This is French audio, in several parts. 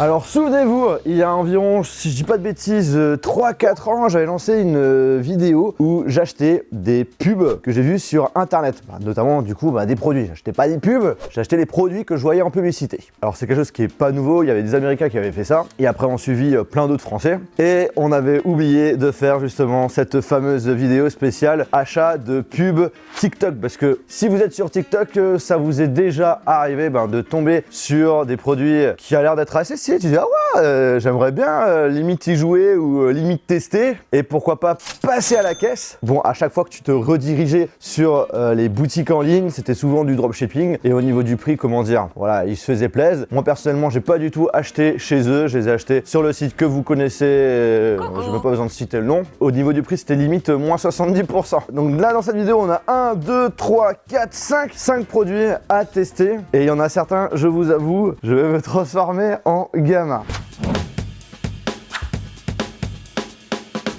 Alors souvenez-vous, il y a environ, si je dis pas de bêtises, 3-4 ans, j'avais lancé une vidéo où j'achetais des pubs que j'ai vues sur internet. Notamment du coup des produits. J'achetais pas des pubs, j'achetais les produits que je voyais en publicité. Alors c'est quelque chose qui est pas nouveau, il y avait des Américains qui avaient fait ça, et après on suivi plein d'autres Français. Et on avait oublié de faire justement cette fameuse vidéo spéciale achat de pubs TikTok. Parce que si vous êtes sur TikTok, ça vous est déjà arrivé de tomber sur des produits qui a l'air d'être assez stylés. Tu dis ah ouais, j'aimerais bien limite y jouer ou limite tester, et pourquoi pas passer à la caisse. Bon, à chaque fois que tu te redirigeais sur les boutiques en ligne, c'était souvent du dropshipping, et au niveau du prix, comment dire, voilà, ils se faisaient plaisir. Moi personnellement, j'ai pas du tout acheté chez eux, je les ai achetés sur le site que vous connaissez, j'ai même pas besoin de citer le nom. Au niveau du prix, c'était limite moins 70%. Donc là, dans cette vidéo, on a 1, 2, 3, 4, 5 produits à tester, et il y en a certains, je vous avoue, je vais me transformer en gamin.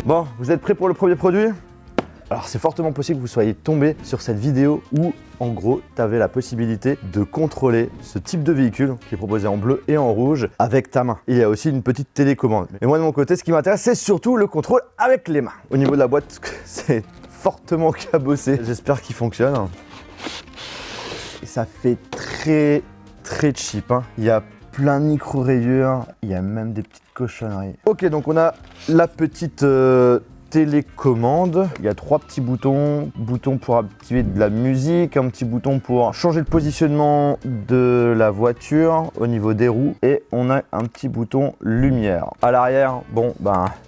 Bon, vous êtes prêts pour le premier produit? Alors c'est fortement possible que vous soyez tombé sur cette vidéo où en gros tu avais la possibilité de contrôler ce type de véhicule qui est proposé en bleu et en rouge avec ta main. Il y a aussi une petite télécommande. Mais moi de mon côté, ce qui m'intéresse, c'est surtout le contrôle avec les mains. Au niveau de la boîte, c'est fortement cabossé. J'espère qu'il fonctionne. Et ça fait très cheap, hein. Il y a plein de micro-rayures, il y a même des petites cochonneries. Ok, donc on a la petite télécommande. Il y a 3 petits boutons. Bouton pour activer de la musique, un petit bouton pour changer le positionnement de la voiture au niveau des roues, et on a un petit bouton lumière. À l'arrière, bon,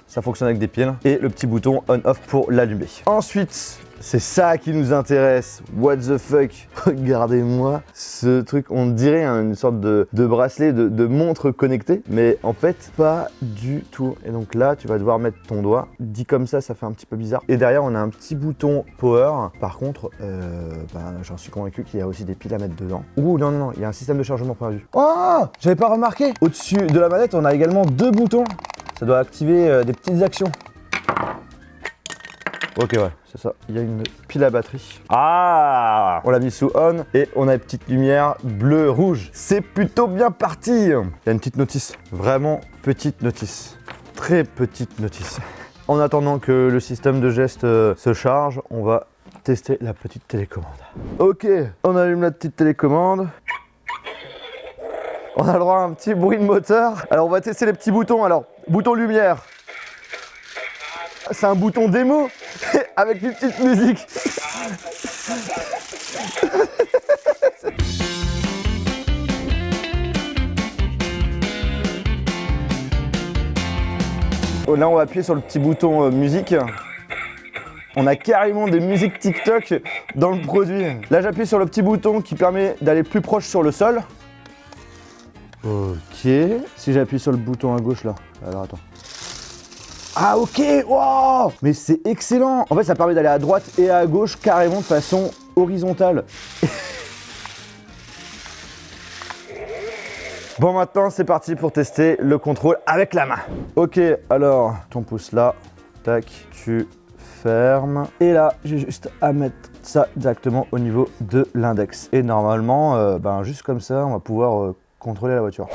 ça fonctionne avec des piles, et le petit bouton on-off pour l'allumer. Ensuite, c'est ça qui nous intéresse. What the fuck? Regardez-moi ce truc, on dirait une sorte de bracelet, de montre connectée, mais en fait pas du tout. Et donc là, tu vas devoir mettre ton doigt. Dit comme ça fait un petit peu bizarre. Et derrière, on a un petit bouton power. Par contre, j'en suis convaincu qu'il y a aussi des piles à mettre dedans. Ouh, non, il y a un système de chargement prévu. Oh, j'avais pas remarqué. Au-dessus de la manette, on a également 2 boutons. Ça doit activer des petites actions. Ok, ouais, c'est ça. Il y a une pile à batterie. Ah, on l'a mis sous on, et on a une petite lumière bleu-rouge. C'est plutôt bien parti. Il y a une petite notice, vraiment petite notice. Très petite notice. En attendant que le système de geste se charge, on va tester la petite télécommande. Ok, on allume la petite télécommande. On a le droit à un petit bruit de moteur. Alors on va tester les petits boutons. Alors, bouton lumière. C'est un bouton démo avec une petite musique. Là, on va appuyer sur le petit bouton musique. On a carrément des musiques TikTok dans le produit. Là, j'appuie sur le petit bouton qui permet d'aller plus proche sur le sol. Ok. Si j'appuie sur le bouton à gauche là. Alors attends. Ah ok, wow. Mais c'est excellent. En fait, ça permet d'aller à droite et à gauche carrément de façon horizontale. Bon, maintenant, c'est parti pour tester le contrôle avec la main. Ok, alors, ton pouce là, tac, tu fermes. Et là, j'ai juste à mettre ça directement au niveau de l'index. Et normalement, juste comme ça, on va pouvoir contrôler la voiture.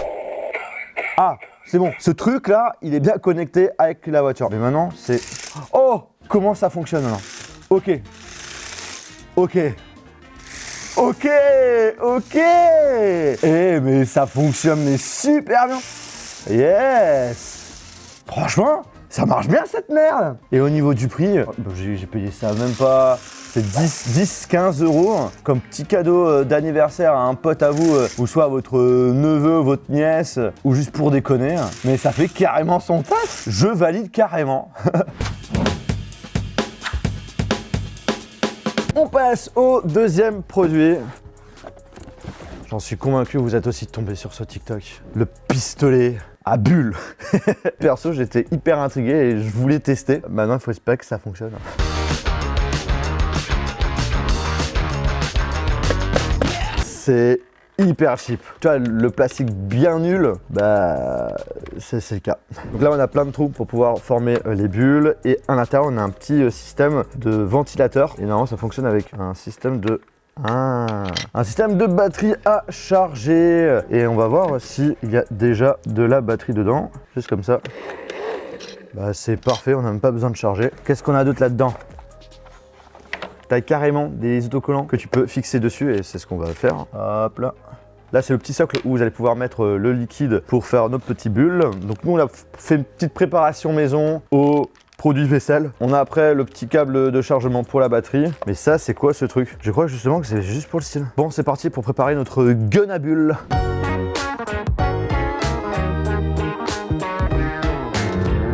Ah, c'est bon, ce truc là, il est bien connecté avec la voiture. Mais maintenant, c'est... Oh, comment ça fonctionne maintenant? Ok. Mais ça fonctionne mais super bien. Yes. Franchement, ça marche bien cette merde. Et au niveau du prix, j'ai payé ça même pas... C'est 10-15 € comme petit cadeau d'anniversaire à un pote à vous, ou soit à votre neveu, votre nièce, ou juste pour déconner. Mais ça fait carrément son taf. Je valide carrément. On passe au deuxième produit. J'en suis convaincu, vous êtes aussi tombé sur ce TikTok. Le pistolet à bulles. Perso, j'étais hyper intrigué et je voulais tester. Maintenant, il faut espérer que ça fonctionne. C'est hyper cheap. Tu vois, le plastique bien nul, c'est le cas. Donc là, on a plein de trous pour pouvoir former les bulles. Et à l'intérieur, on a un petit système de ventilateur. Et normalement, ça fonctionne avec un système de Un système de batterie à charger. Et on va voir s'il y a déjà de la batterie dedans. Juste comme ça. Bah c'est parfait, on n'a même pas besoin de charger. Qu'est-ce qu'on a d'autre là-dedans? T'as carrément des autocollants que tu peux fixer dessus et c'est ce qu'on va faire. Hop là. Là, c'est le petit socle où vous allez pouvoir mettre le liquide pour faire nos petits bulles. Donc nous, on a fait une petite préparation maison au produit vaisselle. On a après le petit câble de chargement pour la batterie. Mais ça, c'est quoi ce truc? Je crois justement que c'est juste pour le style. Bon, c'est parti pour préparer notre gun à bulles.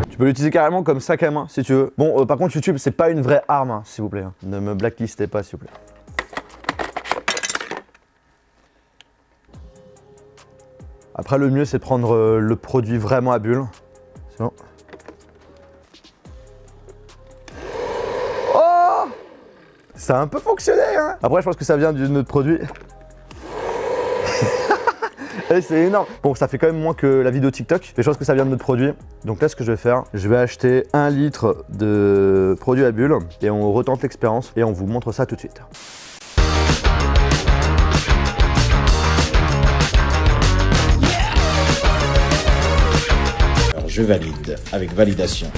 Tu peux l'utiliser carrément comme sac à main si tu veux. Bon, par contre, YouTube, c'est pas une vraie arme, hein, s'il vous plaît. Ne me blacklistez pas, s'il vous plaît. Après, le mieux, c'est de prendre le produit vraiment à bulles. C'est bon. Oh! Ça a un peu fonctionné, hein? Après, je pense que ça vient d'un autre produit. C'est énorme. Bon, ça fait quand même moins que la vidéo TikTok, mais je pense que ça vient de notre produit. Donc là, ce que je vais faire, je vais acheter 1 litre de produit à bulles et on retente l'expérience et on vous montre ça tout de suite. Alors je valide avec validation.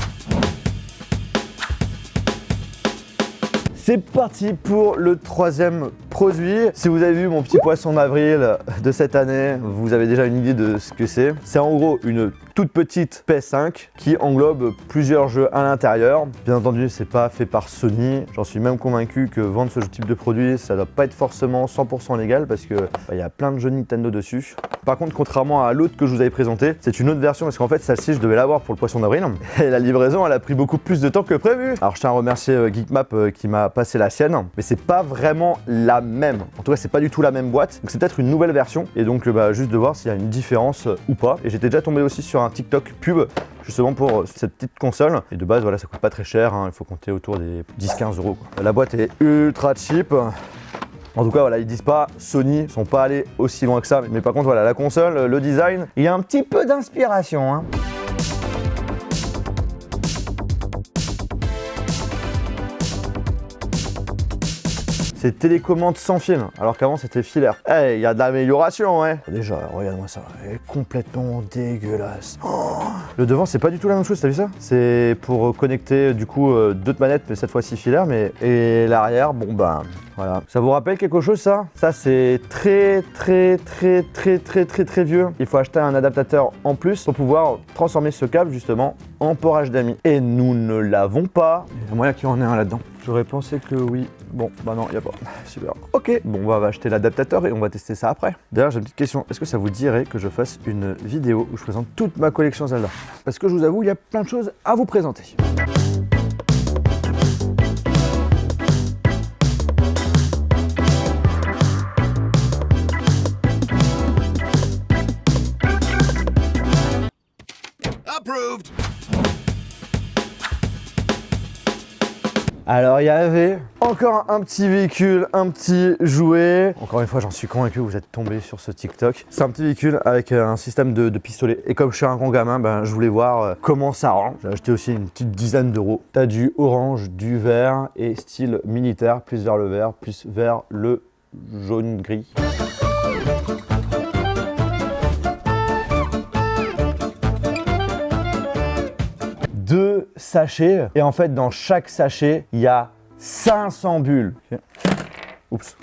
C'est parti pour le 3e produit. Si vous avez vu mon petit poisson d'avril de cette année, vous avez déjà une idée de ce que c'est. C'est en gros une toute petite PS5 qui englobe plusieurs jeux à l'intérieur. Bien entendu, c'est pas fait par Sony. J'en suis même convaincu que vendre ce type de produit, ça doit pas être forcément 100% légal parce que y a plein de jeux Nintendo dessus. Par contre, contrairement à l'autre que je vous avais présenté, c'est une autre version parce qu'en fait, celle-ci, je devais l'avoir pour le poisson d'avril. Et la livraison, elle a pris beaucoup plus de temps que prévu. Alors, je tiens à remercier Geekmap qui m'a passé la sienne, mais c'est pas vraiment la même. En tout cas, c'est pas du tout la même boîte. Donc, c'est peut-être une nouvelle version. Et donc, juste de voir s'il y a une différence ou pas. Et j'étais déjà tombé aussi sur un TikTok pub justement pour cette petite console. Et de base, voilà, ça coûte pas très cher. Hein. Il faut compter autour des 10-15 euros. La boîte est ultra cheap. En tout cas, voilà, ils disent pas Sony, ils sont pas allés aussi loin que ça. Mais par contre, voilà, la console, le design, il y a un petit peu d'inspiration. Hein. C'est télécommande sans fil, alors qu'avant c'était filaire. Eh, il y a de l'amélioration, ouais. Déjà, regarde-moi ça, elle est complètement dégueulasse. Oh, le devant, c'est pas du tout la même chose, t'as vu ça? C'est pour connecter du coup d'autres manettes, mais cette fois-ci filaire, mais et l'arrière, bon ben voilà. Ça vous rappelle quelque chose ça? Ça c'est très vieux. Il faut acheter un adaptateur en plus pour pouvoir transformer ce câble justement en port HDMI. Et nous ne l'avons pas. Il y a moyen qu'il y en ait un là-dedans. J'aurais pensé que oui. Bon, bah non, il n'y a pas. Super. Ok, bon, on va acheter l'adaptateur et on va tester ça après. D'ailleurs, j'ai une petite question. Est-ce que ça vous dirait que je fasse une vidéo où je présente toute ma collection Zelda? Parce que je vous avoue, il y a plein de choses à vous présenter. Approved. Alors il y avait encore un petit véhicule, un petit jouet. Encore une fois, j'en suis convaincu, vous êtes tombé sur ce TikTok. C'est un petit véhicule avec un système de pistolet. Et comme je suis un grand gamin, ben, je voulais voir comment ça rend. J'ai acheté aussi une petite dizaine d'euros. T'as du orange, du vert et style militaire, plus vers le vert, plus vers le jaune-gris. Deux sachets et en fait dans chaque sachet il y a 500 bulles. Okay. Oups.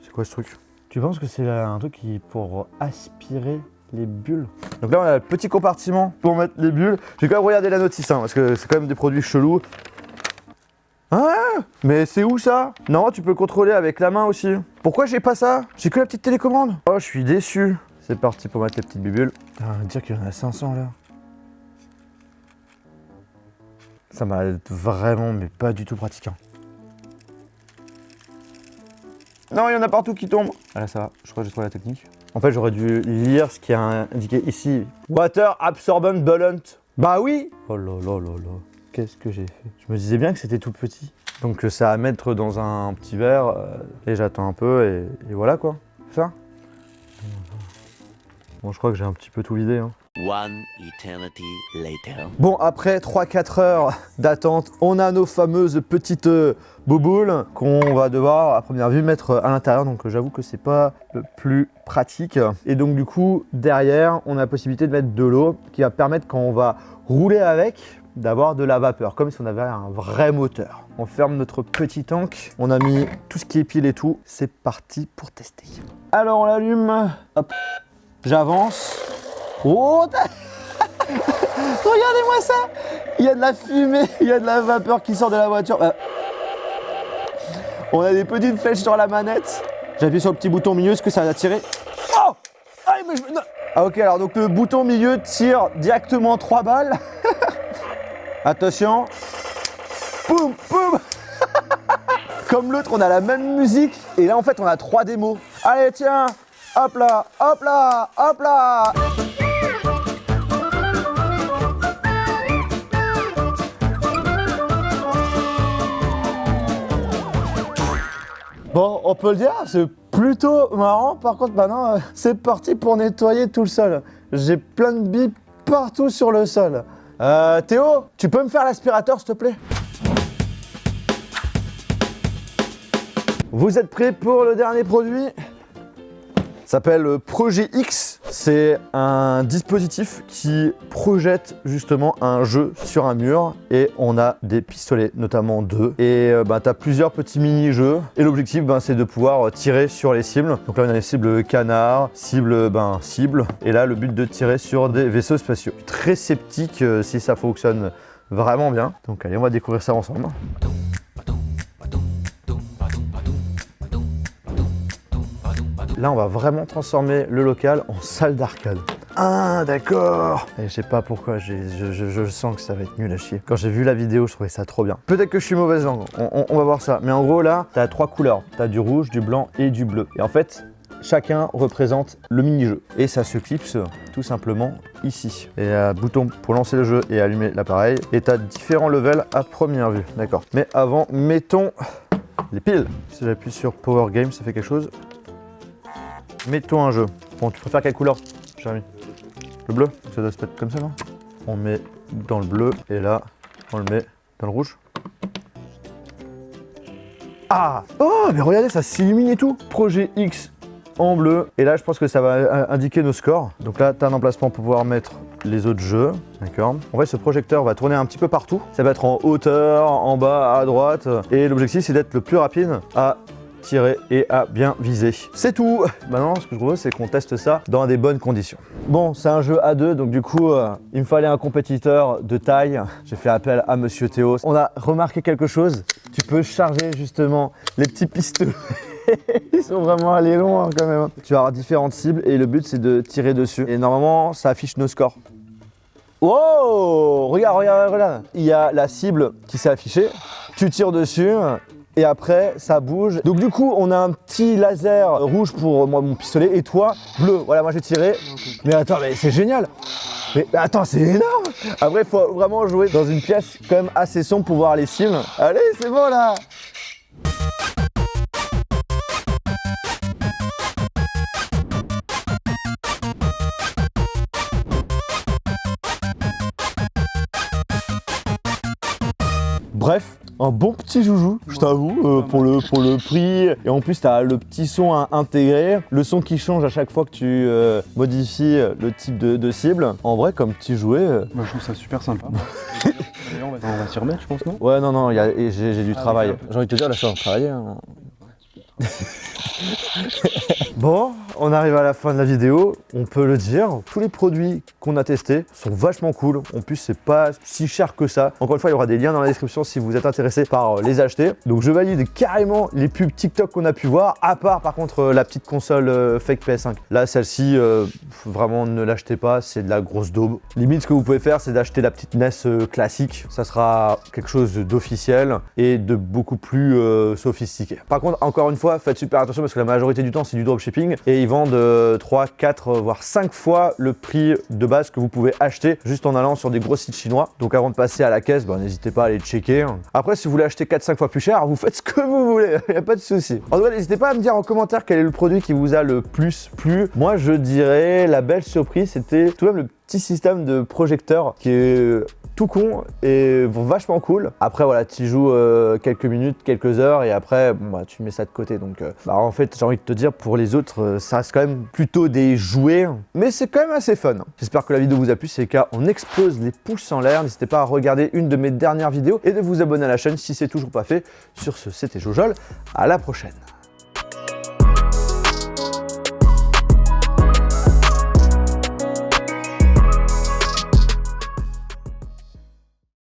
C'est quoi ce truc? Tu penses que c'est un truc qui pour aspirer les bulles? Donc là on a le petit compartiment pour mettre les bulles. J'ai quand même regardé la notice hein, parce que c'est quand même des produits chelous. Ah, mais c'est où ça? Non, tu peux contrôler avec la main aussi. Pourquoi j'ai pas ça? J'ai que la petite télécommande. Oh, je suis déçu. C'est parti pour mettre les petites bulles. Ah, on va dire qu'il y en a 500 là. Ça m'a vraiment, mais pas du tout pratique. Hein. Non, il y en a partout qui tombent. Ah là, ça va. Je crois que j'ai trouvé la technique. En fait, j'aurais dû lire ce qui est indiqué ici. Water Absorbent Bullet. Bah oui. Oh là là là là. Qu'est-ce que j'ai fait? Je me disais bien que c'était tout petit. Donc ça à mettre dans un petit verre. Et j'attends un peu et voilà quoi. Ça. Bon, je crois que j'ai un petit peu tout vidé. Hein. One eternity later. Bon, après 3-4 heures d'attente, on a nos fameuses petites bouboules qu'on va devoir, à première vue, mettre à l'intérieur. Donc j'avoue que c'est pas le plus pratique. Et donc du coup, derrière, on a la possibilité de mettre de l'eau qui va permettre, quand on va rouler avec, d'avoir de la vapeur, comme si on avait un vrai moteur. On ferme notre petit tank, on a mis tout ce qui est pile et tout. C'est parti pour tester. Alors on l'allume, hop, j'avance. Oh, regardez-moi ça! Il y a de la fumée, il y a de la vapeur qui sort de la voiture. On a des petites flèches sur la manette. J'appuie sur le petit bouton milieu, est-ce que ça va tirer? Oh! Ah, mais non. Ah, ok, alors donc le bouton milieu tire directement 3 balles. Attention. Boum, boum. Comme l'autre, on a la même musique. Et là, en fait, on a 3 démos. Allez, tiens. Hop là, hop là, hop là. Bon, on peut le dire, c'est plutôt marrant. Par contre, maintenant, c'est parti pour nettoyer tout le sol. J'ai plein de billes partout sur le sol. Théo, tu peux me faire l'aspirateur, s'il te plaît? Vous êtes prêts pour le dernier produit? Ça s'appelle Projet X. C'est un dispositif qui projette justement un jeu sur un mur et on a des pistolets, notamment 2. Et tu as plusieurs petits mini-jeux et l'objectif c'est de pouvoir tirer sur les cibles. Donc là on a les cibles canards, cibles cibles. Et là le but de tirer sur des vaisseaux spatiaux. Très sceptique si ça fonctionne vraiment bien. Donc allez, on va découvrir ça ensemble. Là, on va vraiment transformer le local en salle d'arcade. Ah, d'accord. Et je sais pas pourquoi, je sens que ça va être nul à chier. Quand j'ai vu la vidéo, je trouvais ça trop bien. Peut-être que je suis mauvaise langue, on va voir ça. Mais en gros, là, t'as 3 couleurs. T'as du rouge, du blanc et du bleu. Et en fait, chacun représente le mini-jeu. Et ça se clipse tout simplement ici. Et bouton pour lancer le jeu et allumer l'appareil. Et t'as différents levels à première vue. D'accord. Mais avant, mettons les piles. Si j'appuie sur Power Game, ça fait quelque chose. Mettons un jeu. Bon, tu préfères quelle couleur, cher ami? Le bleu? Ça doit se mettre comme ça, non? On met dans le bleu et là, on le met dans le rouge. Ah! Oh, mais regardez, ça s'illumine et tout. Projet X en bleu. Et là, je pense que ça va indiquer nos scores. Donc là, tu as un emplacement pour pouvoir mettre les autres jeux. D'accord. En fait, ce projecteur va tourner un petit peu partout. Ça va être en hauteur, en bas, à droite. Et l'objectif, c'est d'être le plus rapide à tirer et à bien viser. C'est tout. Maintenant, ce que je propose, c'est qu'on teste ça dans des bonnes conditions. Bon, c'est un jeu à 2, donc du coup, il me fallait un compétiteur de taille. J'ai fait appel à Monsieur Théo. On a remarqué quelque chose. Tu peux charger justement les petits pistolets. Ils sont vraiment allés loin quand même. Tu vas avoir différentes cibles et le but, c'est de tirer dessus. Et normalement, ça affiche nos scores. Wow! Regarde, regarde, regarde. Il y a la cible qui s'est affichée. Tu tires dessus. Et après, ça bouge. Donc du coup, on a un petit laser rouge pour moi, mon pistolet, et toi, bleu. Voilà, moi j'ai tiré. Mais attends, mais c'est génial. Mais attends, c'est énorme. Après, il faut vraiment jouer dans une pièce quand même assez sombre pour voir les cibles. Allez, c'est bon là. Bref, un bon petit joujou, je t'avoue, pour le prix. Et en plus, tu as le petit son à intégrer, le son qui change à chaque fois que tu modifies le type de cible. En vrai, comme petit jouet... Moi, je trouve ça super sympa. On va s'y remettre, je pense, non? Ouais, non, j'ai du travail. J'ai envie de te dire, là, je suis en train de travailler. Hein. Bon, on arrive à la fin de la vidéo, on peut le dire, tous les produits qu'on a testés sont vachement cool. En plus, c'est pas si cher que ça. Encore une fois, il y aura des liens dans la description si vous êtes intéressé par les acheter. Donc je valide carrément les pubs TikTok qu'on a pu voir, à part par contre la petite console fake PS5. Là, celle-ci, vraiment ne l'achetez pas, c'est de la grosse daube. Limite, ce que vous pouvez faire, c'est d'acheter la petite NES classique. Ça sera quelque chose d'officiel et de beaucoup plus sophistiqué. Par contre, encore une fois, fois, faites super attention parce que la majorité du temps c'est du dropshipping et ils vendent 3, 4, voire 5 fois le prix de base que vous pouvez acheter juste en allant sur des gros sites chinois. Donc avant de passer à la caisse, n'hésitez pas à aller checker. Après, si vous voulez acheter 4-5 fois plus cher, vous faites ce que vous voulez, il n'y a pas de souci. En tout cas, n'hésitez pas à me dire en commentaire quel est le produit qui vous a le plus plu. Moi, je dirais la belle surprise, c'était tout de même le petit système de projecteur qui est tout con et vachement cool. Après voilà, tu joues quelques minutes, quelques heures et après tu mets ça de côté. Donc en fait j'ai envie de te dire, pour les autres ça reste quand même plutôt des jouets, mais c'est quand même assez fun. J'espère que la vidéo vous a plu. Si c'est le cas, on explose les pouces en l'air. N'hésitez pas à regarder une de mes dernières vidéos et de vous abonner à la chaîne si c'est toujours pas fait. Sur ce, c'était Jojol, à la prochaine.